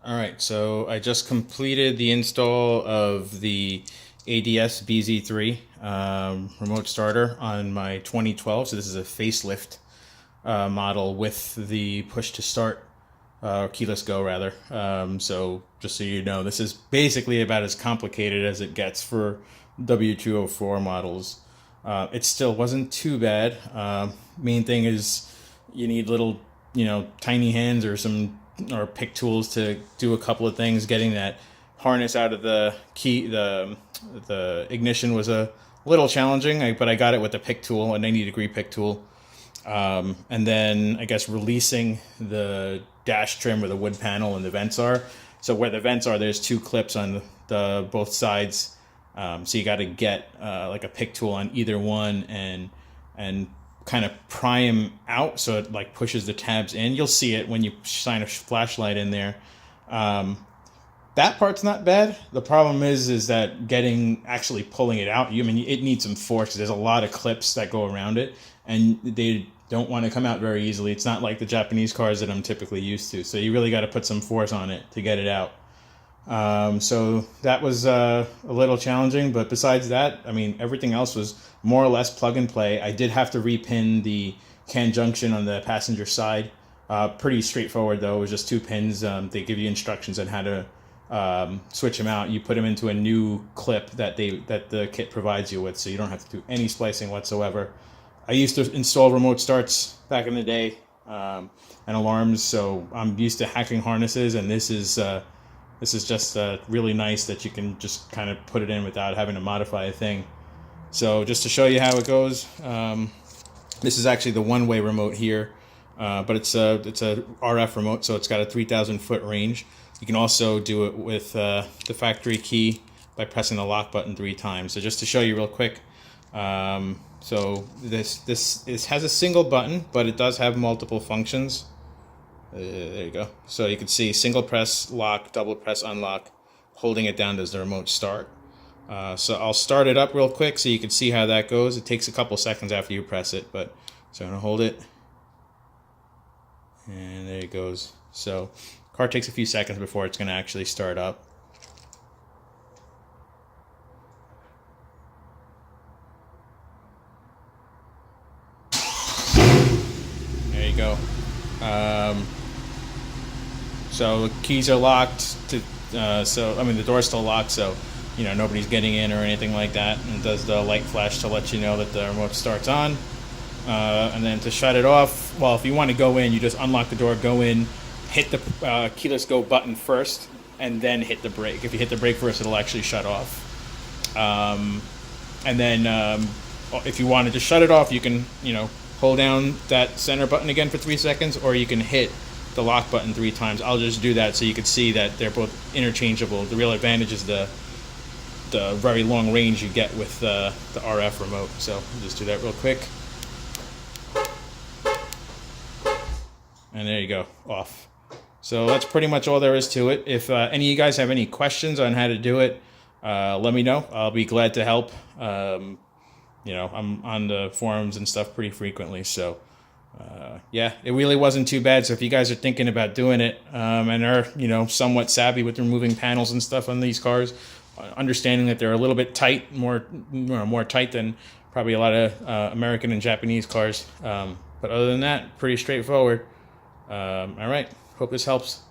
All right, so I just completed the install of the ADS BZ3 remote starter on my 2012. So this is a facelift model with the push to start, or keyless go rather. So just so you know, this is basically about as complicated as it gets for W204 models. It still wasn't too bad. Main thing is you need little, tiny hands or pick tools to do a couple of things. Getting that harness out of the key, the ignition was a little challenging, but I got it with the pick tool, a 90-degree pick tool. And then I guess releasing the dash trim where the wood panel and the vents are. So where the vents are, there's two clips on the both sides. So you got to get like a pick tool on either one and kind of pry them out so it like pushes the tabs in. You'll see it when you shine a flashlight in there. That part's not bad. The problem is that actually pulling it out. It needs some force. There's a lot of clips that go around it, and they don't want to come out very easily. It's not like the Japanese cars that I'm typically used to. So you really got to put some force on it to get it out. So that was a little challenging, but besides that, everything else was more or less plug and play. I did have to repin the CAN junction on the passenger side. Pretty straightforward though. It was just two pins. They give you instructions on how to switch them out. You put them into a new clip that the kit provides you with, so you don't have to do any splicing whatsoever. I used to install remote starts back in the day, and alarms, so I'm used to hacking harnesses, and this is just really nice that you can just kind of put it in without having to modify a thing. So just to show you how it goes, this is actually the one-way remote here, but it's a RF remote, so it's got a 3,000 foot range. You can also do it with the factory key by pressing the lock button 3 times. So just to show you real quick, so this has a single button, but it does have multiple functions. There you go. So you can see single press lock, double press unlock. Holding it down does the remote start. So I'll start it up real quick so you can see how that goes. It takes a couple seconds after you press it, but so I'm gonna hold it, and there it goes. So car takes a few seconds before it's gonna actually start up. There you go. So the keys are locked. The door's still locked, so nobody's getting in or anything like that. And it does the light flash to let you know that the remote starts on. And then to shut it off, well, if you want to go in, you just unlock the door, go in, hit the keyless go button first, and then hit the brake. If you hit the brake first, it'll actually shut off. And then if you wanted to shut it off, you can hold down that center button again for 3 seconds, or you can hit the lock button 3 times. I'll just do that so you can see that they're both interchangeable. The real advantage is the very long range you get with the RF remote. So I'll just do that real quick. And there you go, off. So that's pretty much all there is to it. If any of you guys have any questions on how to do it, let me know. I'll be glad to help. I'm on the forums and stuff pretty frequently, so yeah, it really wasn't too bad. So if you guys are thinking about doing it and are somewhat savvy with removing panels and stuff on these cars, understanding that they're a little bit tight, more tight than probably a lot of American and Japanese cars, but other than that, pretty straightforward. All right, hope this helps.